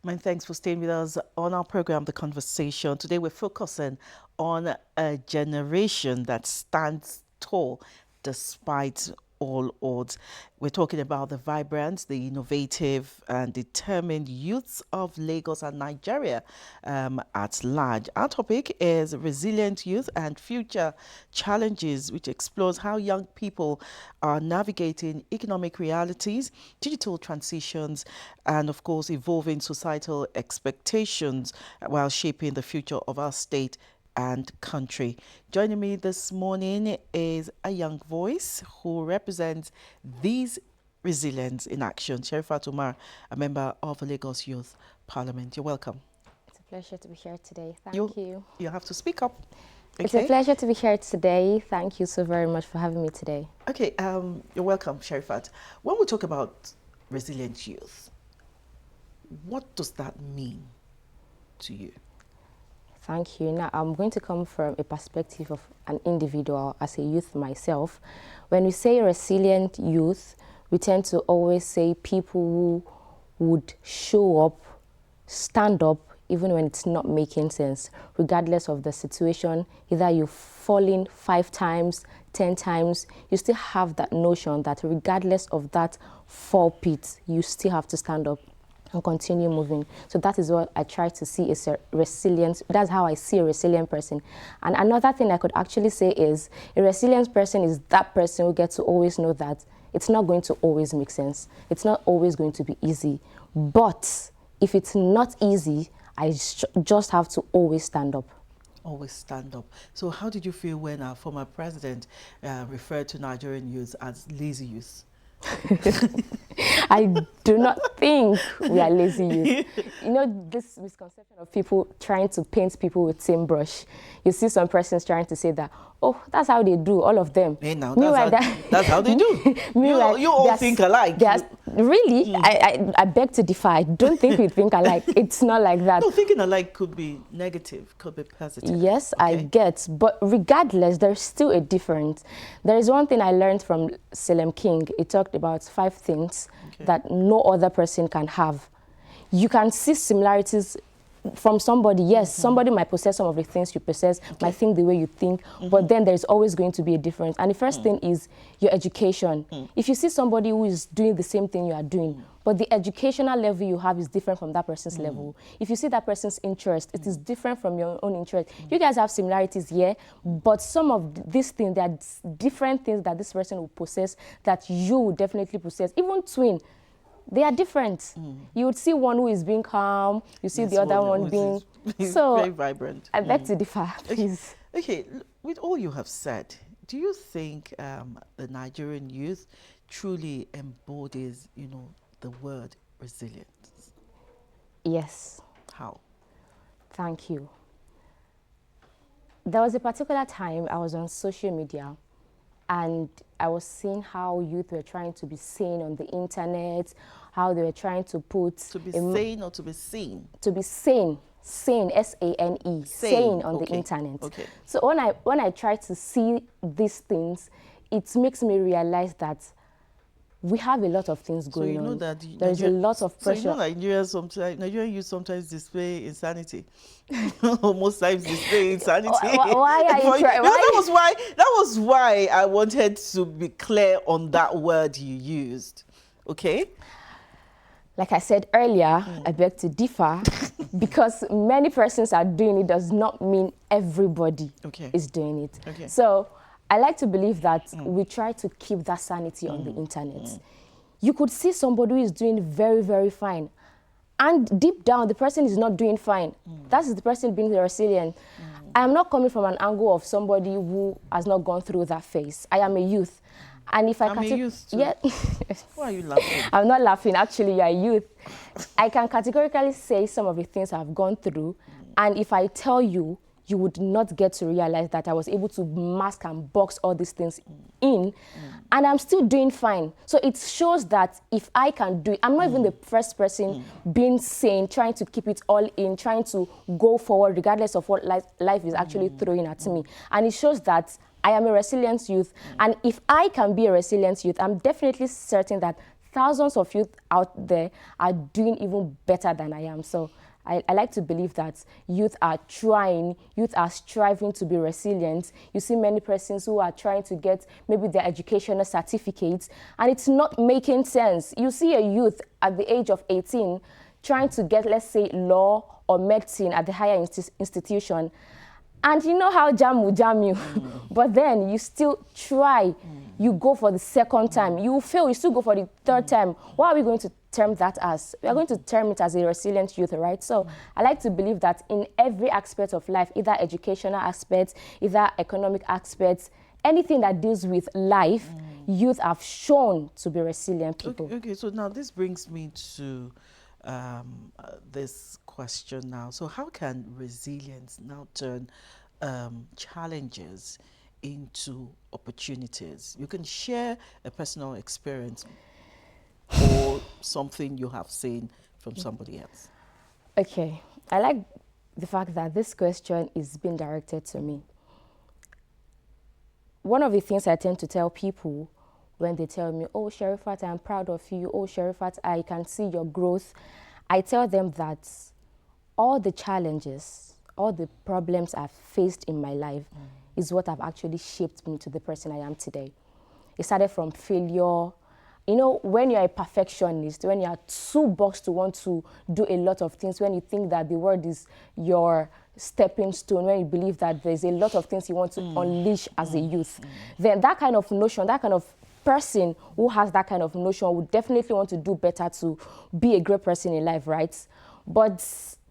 Many thanks for staying with us on our program, The Conversation. Today we're focusing on a generation that stands tall despite all odds. We're talking about the vibrant, the innovative and determined youths of Lagos and Nigeria at large. Our topic is resilient youth and future challenges, which explores how young people are navigating economic realities, digital transitions, and of course, evolving societal expectations while shaping the future of our state and country. Joining me this morning is a young voice who represents these resilience in action. Sherifat Umar, a member of the Lagos Youth Parliament. You're welcome. It's a pleasure to be here today. Thank you. You have to speak up. Okay? It's a pleasure to be here today. Thank you so very much for having me today. Okay, you're welcome, Sherifat. When we talk about resilient youth, what does that mean to you? Thank you. Now, I'm going to come from a perspective of an individual as a youth myself. When we say resilient youth, we tend to always say people who would show up, stand up, even when it's not making sense, regardless of the situation. Either you've fallen 5 times, 10 times, you still have that notion that regardless of that fall pit, you still have to stand up and continue moving. So that is what I try to see as a resilient, that's how I see a resilient person. And another thing I could actually say is a resilient person is that person who gets to always know that it's not going to always make sense. It's not always going to be easy. But if it's not easy, I just have to always stand up. Always stand up. So how did you feel when our former president referred to Nigerian youth as lazy youth? I do not think we are lazy youth. You know, this misconception of people trying to paint people with same brush. You see some persons trying to say that, oh, that's how they do, all of them. Hey, now, that's how they do. You all think alike. Really? I beg to differ. I don't think we think alike. It's not like that. No, thinking alike could be negative, could be positive. Yes, okay. I get. But regardless, there's still a difference. There is one thing I learned from Selem King. He talked about 5 things that no other person can have. You can see similarities from somebody. Yes, somebody might possess some of the things you possess, might think the way you think, but then there's always going to be a difference. And the first thing is your education. If you see somebody who is doing the same thing you are doing, but the educational level you have is different from that person's level. If you see that person's interest, it is different from your own interest. You guys have similarities here, but some of these things, there are different things that this person will possess that you will definitely possess. Even twin, they are different. You would see one who is being calm, you see the other one being so very vibrant. I beg to differ, please. Okay, with all you have said, do you think the Nigerian youth truly embodies, the word resilience? Yes. How? Thank you. There was a particular time I was on social media and I was seeing how youth were trying to be seen on the internet, how they were trying to put... To be sane or to be seen? To be sane. Sane, S-A-N-E, sane on the internet. Okay. So when I try to see these things, it makes me realize that we have a lot of things going on. That there's a lot of pressure. So Nigerian youth sometimes display insanity. Most times display insanity. Why are you trying? That was why I wanted to be clear on that word you used. Okay? Like I said earlier, I beg to differ because many persons are doing it does not mean everybody is doing it. Okay. So I like to believe that we try to keep that sanity on the internet. You could see somebody who is doing very, very fine. And deep down, the person is not doing fine. That is the person being resilient. I am not coming from an angle of somebody who has not gone through that phase. I am a youth. And if I'm a youth too. Yeah. Why are you laughing? I'm not laughing. Actually, you are a youth. I can categorically say some of the things I've gone through. And if I tell you, you would not get to realize that I was able to mask and box all these things in, and I'm still doing fine. So it shows that if I can do it, I'm not even the first person being sane, trying to keep it all in, trying to go forward regardless of what life is actually throwing at me. And it shows that I am a resilient youth, and if I can be a resilient youth, I'm definitely certain that thousands of youth out there are doing even better than I am. So I like to believe that youth are trying, youth are striving to be resilient. You see many persons who are trying to get maybe their educational certificates, and it's not making sense. You see a youth at the age of 18 trying to get, let's say, law or medicine at the higher institution, and you know how jam will jam you, but then you still try. You go for the second time, you fail, you still go for the third time. What are we going to term that as? We are going to term it as a resilient youth, right? So I like to believe that in every aspect of life, either educational aspects, either economic aspects, anything that deals with life, youth have shown to be resilient people. Okay, so now this brings me to this question now. So how can resilience now turn challenges into opportunities? You can share a personal experience or something you have seen from somebody else. Okay, I like the fact that this question is being directed to me. One of the things I tend to tell people when they tell me, oh, Sherifat, I'm proud of you. Oh, Sherifat, I can see your growth. I tell them that all the challenges, all the problems I've faced in my life is what have actually shaped me to the person I am today. It started from failure. You know, when you're a perfectionist, when you're too boxed to want to do a lot of things, when you think that the world is your stepping stone, when you believe that there's a lot of things you want to unleash as a youth, then that kind of notion, that kind of person who has that kind of notion would definitely want to do better to be a great person in life, right? But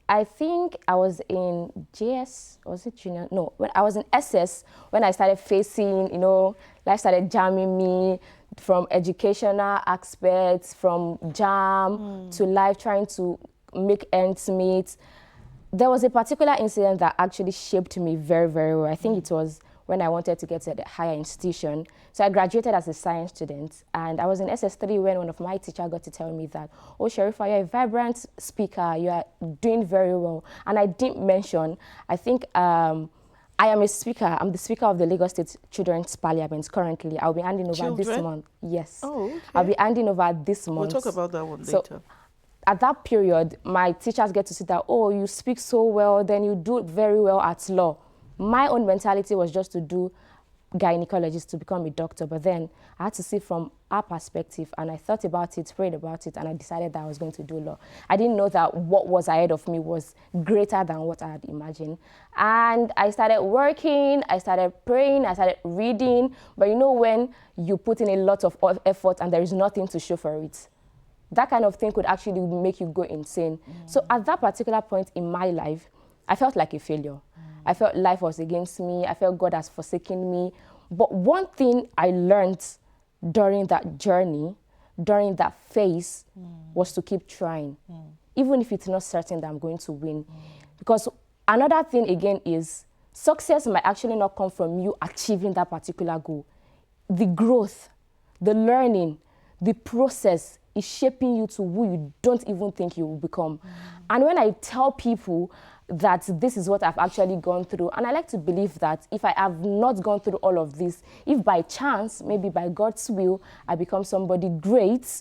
I think I was in JS, was it junior? No, when I was in SS, when I started facing, you know, life started jamming me from educational aspects, from jam to life trying to make ends meet. There was a particular incident that actually shaped me very, very well. I think it was when I wanted to get to the higher institution. So I graduated as a science student, and I was in SS3 when one of my teachers got to tell me that, oh, Sharifa, you're a vibrant speaker, you are doing very well. And I didn't mention, I think I am a speaker. I'm the speaker of the Lagos State Children's Parliament currently. I'll be handing over this month. Yes. Oh, okay. I'll be handing over this month. We'll talk about that one later. At that period, my teachers get to see that, oh, you speak so well, then you do very well at law. My own mentality was just to do gynecologist, to become a doctor, but then I had to see from our perspective, and I thought about it, prayed about it, and I decided that I was going to do law. I didn't know that what was ahead of me was greater than what I had imagined. And I started working, I started praying, I started reading, but you know when you put in a lot of effort and there is nothing to show for it, that kind of thing could actually make you go insane. So at that particular point in my life, I felt like a failure. I felt life was against me. I felt God has forsaken me. But one thing I learned during that journey, during that phase, was to keep trying. Even if it's not certain that I'm going to win. Because another thing again is, success might actually not come from you achieving that particular goal. The growth, the learning, the process is shaping you to who you don't even think you will become. And when I tell people that this is what I've actually gone through, and I like to believe that if I have not gone through all of this, if by chance, maybe by God's will, I become somebody great,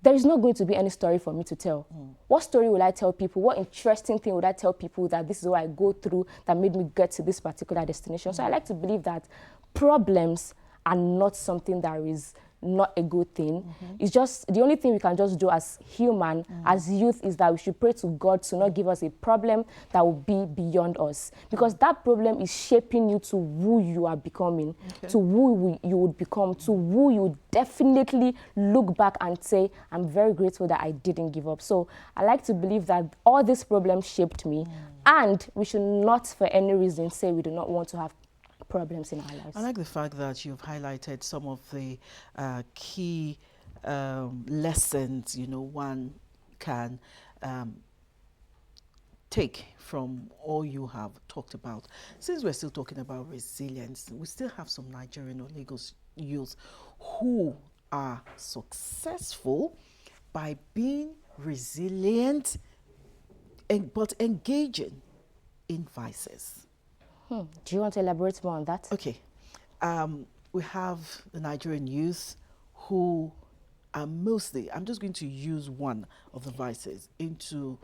there is not going to be any story for me to tell. What story will I tell people? What interesting thing would I tell people that this is what I go through that made me get to this particular destination? So I like to believe that problems are not something that is not a good thing. It's just the only thing we can just do as human, as youth, is that we should pray to God to not give us a problem that will be beyond us, because that problem is shaping you to who you are becoming, to who you would become, to who you definitely look back and say, I'm very grateful that I didn't give up. So I like to believe that all these problems shaped me, and we should not for any reason say we do not want to have problems in our lives. I like the fact that you've highlighted some of the key lessons, you know, one can take from all you have talked about. Since we're still talking about resilience, we still have some Nigerian or Lagos youth who are successful by being resilient but engaging in vices. Do you want to elaborate more on that? Okay. We have the Nigerian youth who And mostly, I'm just going to use one of the vices into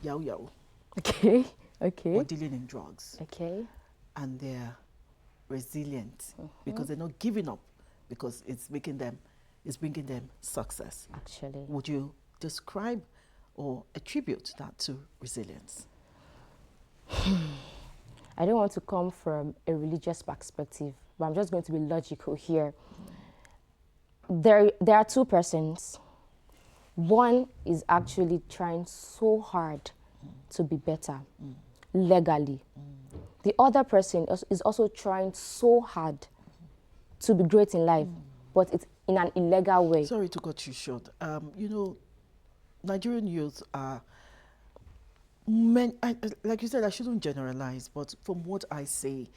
yao yao Okay. or Okay. dealing in drugs. Okay. And they're resilient because they're not giving up because it's bringing them success. Actually. Would you describe or attribute that to resilience? I don't want to come from a religious perspective, but I'm just going to be logical here. There are two persons. One is actually trying so hard to be better legally. The other person is also trying so hard to be great in life, but it's in an illegal way. Sorry to cut you short. You know, Nigerian youth are like you said, I shouldn't generalize, but from what I say,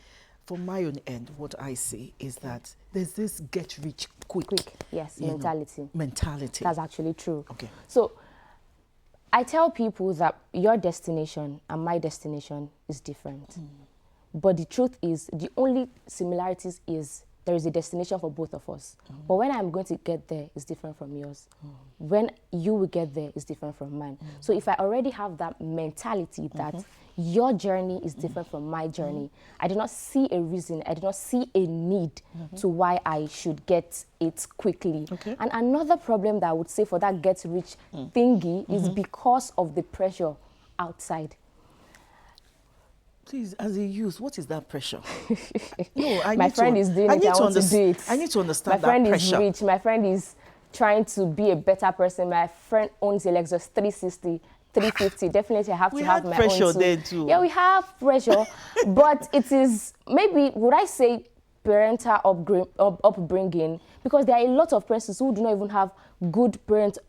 from my own end, what I say is that there's this get rich quick, Yes, mentality. That's actually true. Okay. So I tell people that your destination and my destination is different. But the truth is, the only similarities is there is a destination for both of us. But when I'm going to get there, it's different from yours. When you will get there, it's different from mine. So if I already have that mentality that your journey is different from my journey, I do not see a reason, I do not see a need to why I should get it quickly. Okay. And another problem that I would say for that get rich thingy is because of the pressure outside. Please, as a youth, what is that pressure? No, My friend is doing it, I want to do it. I need to understand My friend that is pressure. rich, my friend is trying to be a better person. My friend owns a Lexus 360, 350. Definitely I have We to have had my pressure own too. there too. Yeah, we have pressure, but it is, maybe, would I say parental upbringing, because there are a lot of persons who do not even have good parental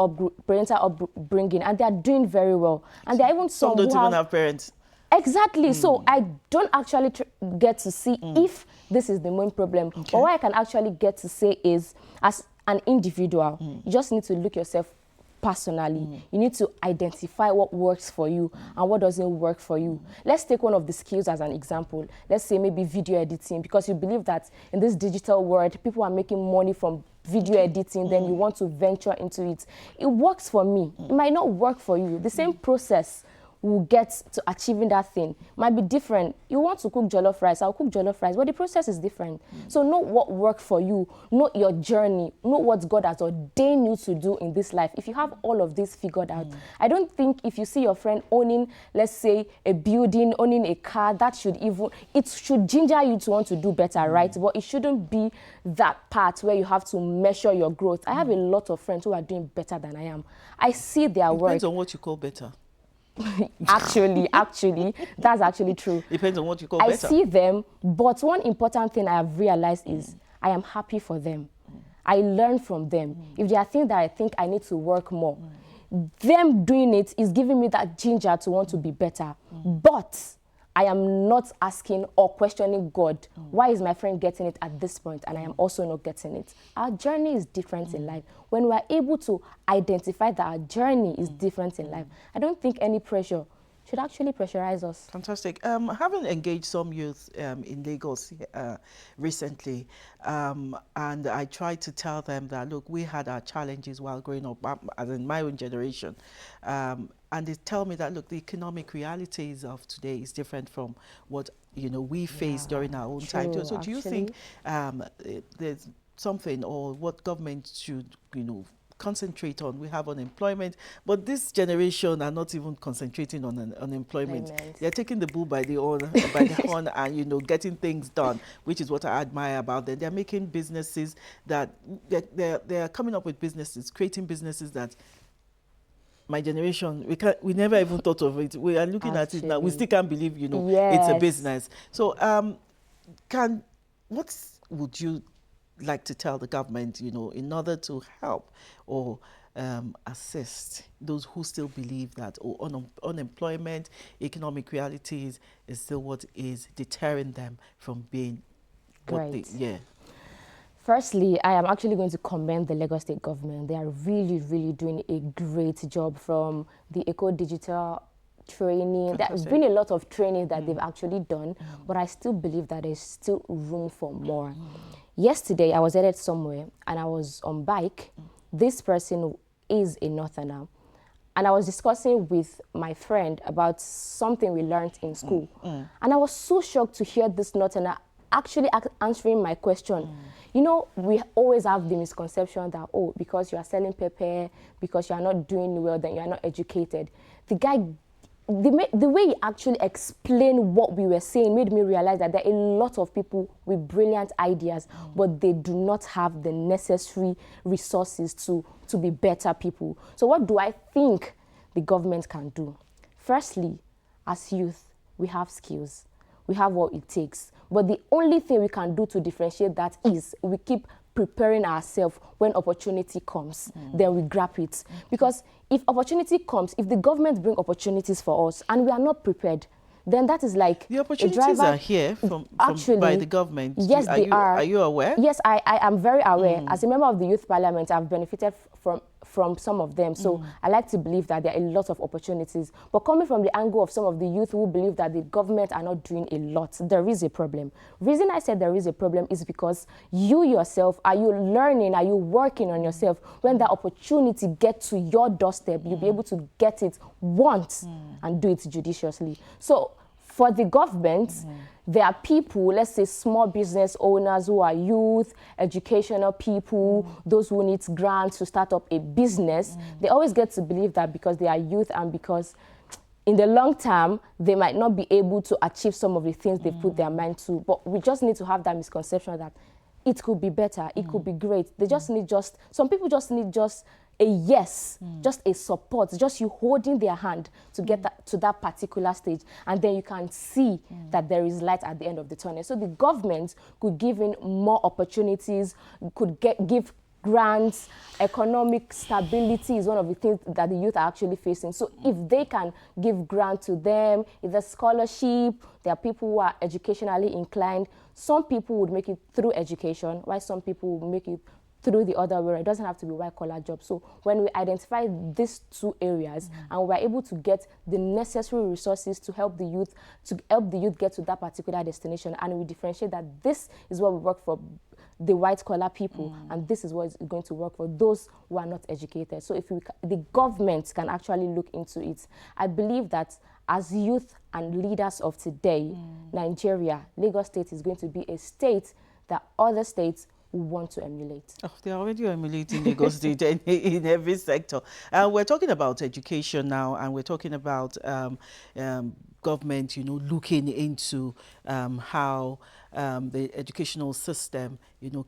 upbringing, and they are doing very well. And there are even Some some don't who even have parents. Exactly. So I don't actually get to see if this is the main problem. Okay. But what I can actually get to say is, as an individual, you just need to look yourself personally. You need to identify what works for you and what doesn't work for you. Let's take one of the skills as an example. Let's say maybe video editing, because you believe that in this digital world, people are making money from video editing, then you want to venture into it. It works for me. It might not work for you. The same process will get to achieving that thing might be different. You want to cook jollof rice, I'll cook jollof rice, but the process is different. So know what worked for you, know your journey, know what God has ordained you to do in this life. If you have all of this figured out, I don't think if you see your friend owning, let's say, a building, owning a car, that should even, it should ginger you to want to do better, right? But it shouldn't be that part where you have to measure your growth. I have a lot of friends who are doing better than I am. I see their work. Depends on what you call better. actually, that's actually true. Depends on what you call I better. see them, but one important thing I have realized is I am happy for them. I learn from them. If there are things that I think I need to work more, them doing it is giving me that ginger to want to be better. But I am not asking or questioning God, why is my friend getting it at this point and I am also not getting it? Our journey is different in life. When we are able to identify that our journey is different in life, I don't think any pressure should actually pressurize us. Fantastic. Having engaged some youth in Lagos recently, and I tried to tell them that, look, we had our challenges while growing up, as in my own generation. And they tell me that, look, the economic realities of today is different from what, you know, we faced during our own time. True, So do you think there's something, or what government should, you know, concentrate on? We have unemployment, but this generation are not even concentrating on unemployment. They're taking the bull by the horn, and, you know, getting things done, which is what I admire about them. They're making businesses that they're coming up with businesses, creating businesses that my generation, we never even thought of it. We are looking at it now. We still can't believe, you know, it's a business. So what would you like to tell the government, you know, in order to help or assist those who still believe that unemployment, economic realities is still what is deterring them from being what they, Firstly, I am actually going to commend the Lagos State government. They are really, really doing a great job, from the eco-digital training. There have been a lot of training that they've actually done, but I still believe that there's still room for more. Yesterday, I was headed somewhere and I was on bike. This person is a Northerner. And I was discussing with my friend about something we learned in school. And I was so shocked to hear this Northerner actually answering my question. You know, we always have the misconception that, oh, because you are selling pepper, because you are not doing well, then you are not educated. The guy, the way he actually explained what we were saying made me realize that there are a lot of people with brilliant ideas, but they do not have the necessary resources to be better people. So what do I think the government can do? Firstly, as youth, we have skills. We have what it takes. But the only thing we can do to differentiate that is we keep preparing ourselves. When opportunity comes, then we grab it. Because if opportunity comes, if the government bring opportunities for us and we are not prepared, then that is like the opportunities are here actually, by the government. Yes, they are. Are you aware? Yes, I am very aware. As a member of the Youth Parliament, I've benefited from some of them. So I like to believe that there are a lot of opportunities. But coming from the angle of some of the youth who believe that the government are not doing a lot, there is a problem. Reason I said there is a problem is because you yourself, are you learning, are you working on yourself? When that opportunity gets to your doorstep, you'll be able to get it once and do it judiciously. So for the government, there are people, let's say small business owners who are youth, educational people, those who need grants to start up a business. They always get to believe that because they are youth and because in the long term, they might not be able to achieve some of the things they put their mind to. But we just need to have that misconception that it could be better, it could be great. They just need some people just need a yes, just a support, just you holding their hand to get to that particular stage. And then you can see that there is light at the end of the tunnel. So the government could give in more opportunities, could give grants. Economic stability is one of the things that the youth are actually facing. So if they can give grant to them, if there's scholarship, there are people who are educationally inclined. Some people would make it through education, while some people would make it through the other way. It doesn't have to be white-collar jobs. So when we identify these two areas and we're able to get the necessary resources to help the youth get to that particular destination, and we differentiate that this is what we work for the white-collar people and this is what is going to work for those who are not educated. So if the government can actually look into it, I believe that as youth and leaders of today, Nigeria, Lagos State is going to be a state that other states want to emulate. Oh, they're already emulating Lagos State in every sector. We're talking about education now, and we're talking about government, looking into how the educational system,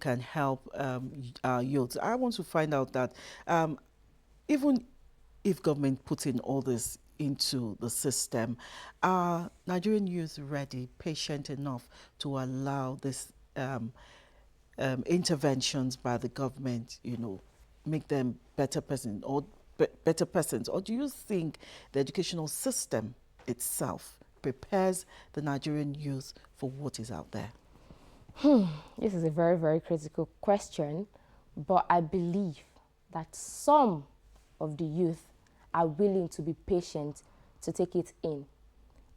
can help our youth. I want to find out that even if government puts in all this into the system, are Nigerian youth ready, patient enough to allow this interventions by the government, make them better persons, or do you think the educational system itself prepares the Nigerian youth for what is out there? This is a very, very critical question, but I believe that some of the youth are willing to be patient to take it in.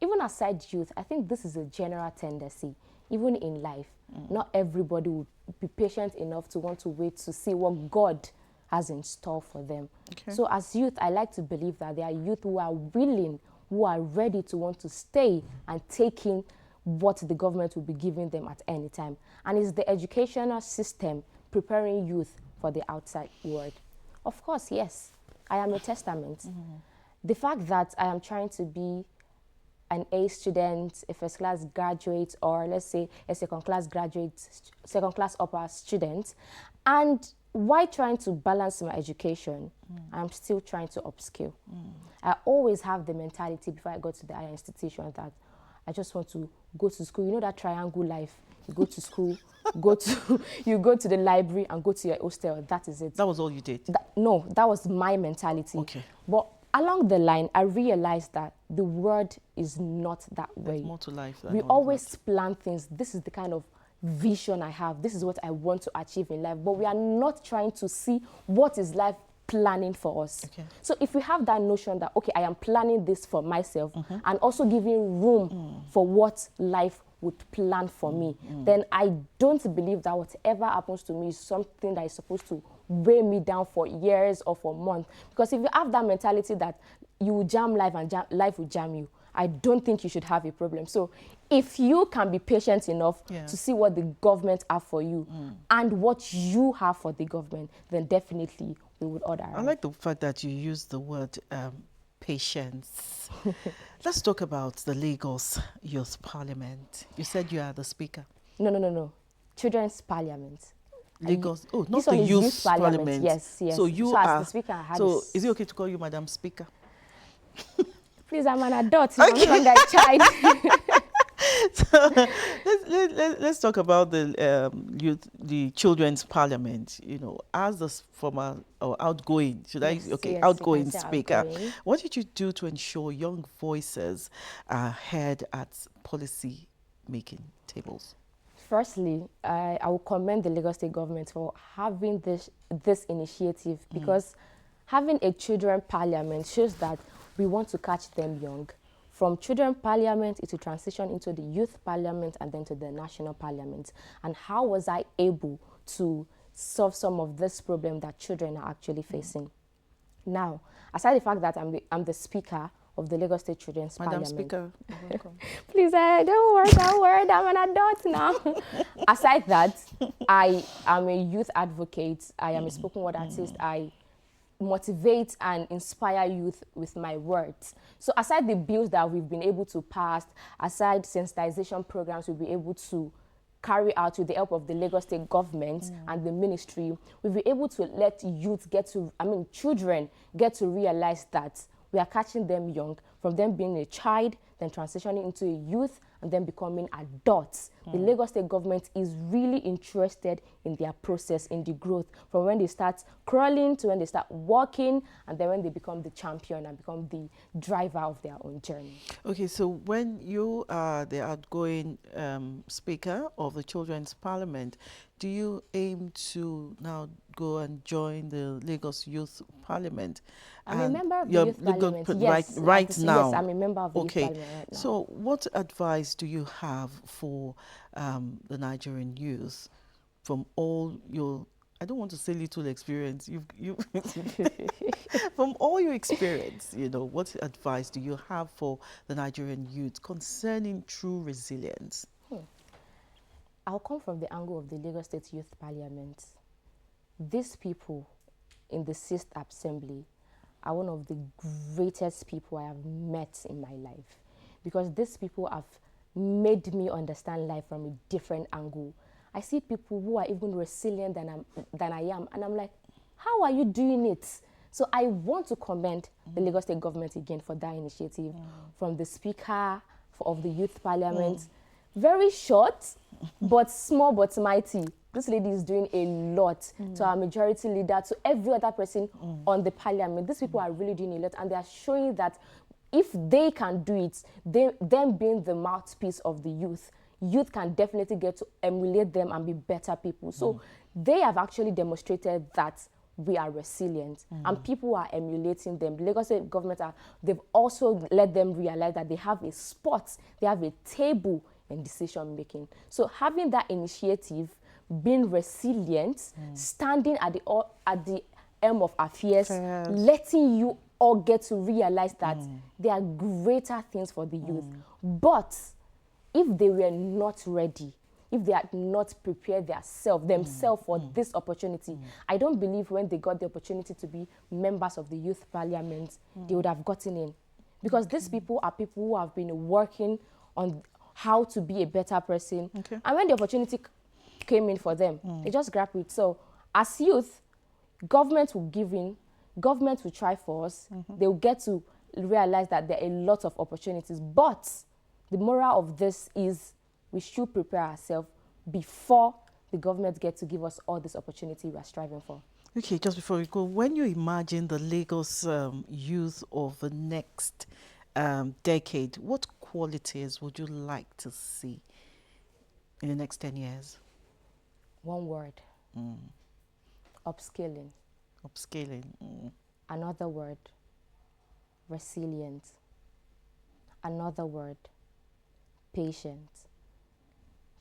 Even aside youth, I think this is a general tendency, even in life. Not everybody will be patient enough to want to wait to see what God has in store for them. Okay. So as youth, I like to believe that there are youth who are willing, who are ready to want to stay and take in what the government will be giving them at any time. And it's the educational system preparing youth for the outside world. Of course, yes, I am a testament. The fact that I am trying to be an A student, a first class graduate, or let's say a second class graduate, second class upper student, and while trying to balance my education, I'm still trying to upskill. I always have the mentality before I go to the higher institution that I just want to go to school. You know that triangle life. You go to school, you go to the library and go to your hostel. That is it. That was all you did? No, that was my mentality. Okay. But along the line, I realized that the world is not that way. There's more to life than we all always plan things. This is the kind of vision I have. This is what I want to achieve in life. But we are not trying to see what is life planning for us. Okay. So if we have that notion that, okay, I am planning this for myself and also giving room for what life would plan for me, then I don't believe that whatever happens to me is something that is supposed to weigh me down for years or for months. Because if you have that mentality that you will jam life and life will jam you, I don't think you should have a problem. So if you can be patient enough to see what the government have for you and what you have for the government, then definitely we would order. I like the fact that you use the word patience. Let's talk about the Lagos Youth Parliament. You said you are the speaker. No. Children's Parliament. Lagos, oh, not This the one is youth parliament. Yes. So you so are, as the speaker, I had so this. is it okay to call you Madam Speaker? Please, I'm an adult. I'm no longer a child. So let's talk about the youth, the children's parliament. You know, as the former or outgoing, should Yes, I? Okay, yes, you outgoing can say speaker. outgoing. What did you do to ensure young voices are heard at policy making tables? Firstly, I will commend the Lagos State government for having this initiative, because having a children parliament shows that we want to catch them young. From children parliament, it will transition into the youth parliament and then to the national parliament. And how was I able to solve some of this problem that children are actually facing? Now, aside the fact that I'm the speaker of the Lagos State Children's Madam Parliament. Speaker, welcome. Please, don't worry, I'm an adult now. Aside that, I am a youth advocate. I am a spoken word artist. I motivate and inspire youth with my words. So aside the bills that we've been able to pass, aside sensitization programs we'll be able to carry out with the help of the Lagos State government and the ministry, we'll be able to let children get to realize that we are catching them young, from them being a child, then transitioning into a youth, and then becoming adults. The Lagos State government is really interested in their process, in the growth, from when they start crawling to when they start walking, and then when they become the champion and become the driver of their own journey. Okay, so when you are the outgoing speaker of the Children's Parliament, do you aim to now go and join the Lagos Youth Parliament? I'm a member of the Youth Parliament. Yes, right now. Yes, I'm a member of the Youth Okay, Parliament right now. so what advice do you have for the Nigerian youth from all your, I don't want to say little experience, you from all your experience, you know, what advice do you have for the Nigerian youth concerning true resilience? I'll come from the angle of the Lagos State Youth Parliament. These people in the 6th Assembly are one of the greatest people I have met in my life, because these people have made me understand life from a different angle. I see people who are even resilient than I am, and I'm like, how are you doing it? So I want to commend the Lagos State government again for that initiative, from the Speaker of the Youth Parliament. Very short, but small but mighty. This lady is doing a lot to our majority leader, to every other person on the parliament. These people are really doing a lot, and they are showing that if they can do it, them being the mouthpiece of the youth can definitely get to emulate them and be better people. So they have actually demonstrated that we are resilient, and people are emulating them. The Lagos State government, they've also let them realize that they have a spot, they have a table in decision making. So having that initiative, being resilient, standing at the helm of affairs, letting you all get to realize that there are greater things for the youth. But if they were not ready, if they had not prepared themselves for this opportunity, I don't believe when they got the opportunity to be members of the youth parliament, they would have gotten in. Because these people are people who have been working on how to be a better person. And when the opportunity came in for them, they just grabbed it. So as youth, government will give in, government will try for us. They will get to realize that there are a lot of opportunities. But the moral of this is we should prepare ourselves before the government gets to give us all this opportunity we are striving for. Okay, just before we go, when you imagine the Lagos youth of the next decade, what qualities would you like to see in the next 10 years? One word. Upskilling. Upscaling. Another word, resilient. Another word, patient.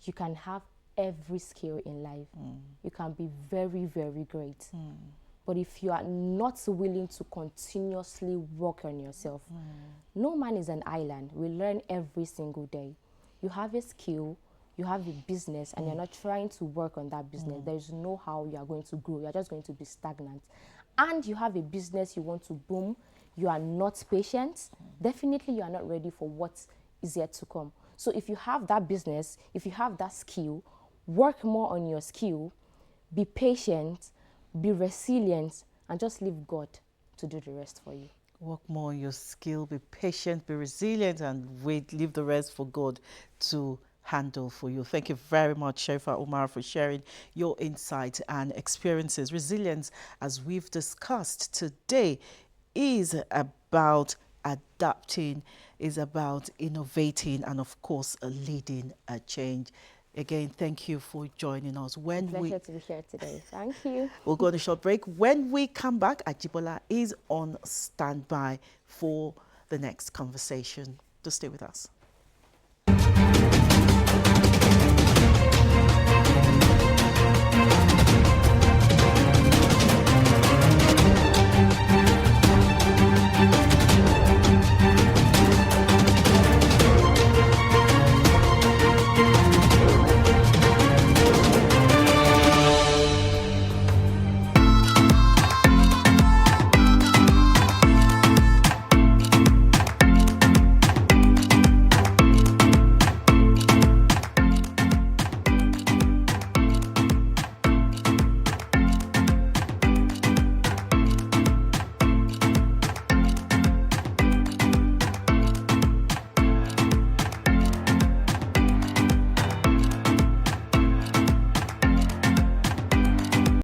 You can have every skill in life. You can be very, very great. But if you are not willing to continuously work on yourself, no man is an island. We learn every single day. You have a skill, you have a business, and you're not trying to work on that business. There's no how you are going to grow. You're just going to be stagnant. And you have a business you want to boom, you are not patient, definitely you are not ready for what is yet to come. So if you have that business, if you have that skill, work more on your skill, be patient, be resilient, and just leave God to do the rest for you. Work more on your skill, be patient, be resilient, and wait, leave the rest for God to handle for you. Thank you very much, Sherifa Umar, for sharing your insights and experiences. Resilience, as we've discussed today, is about adapting, is about innovating, and of course, leading a change. Again, thank you for joining us. It's a pleasure to be here today. Thank you. We'll go on a short break. When we come back, Ajibola is on standby for the next conversation. Do stay with us.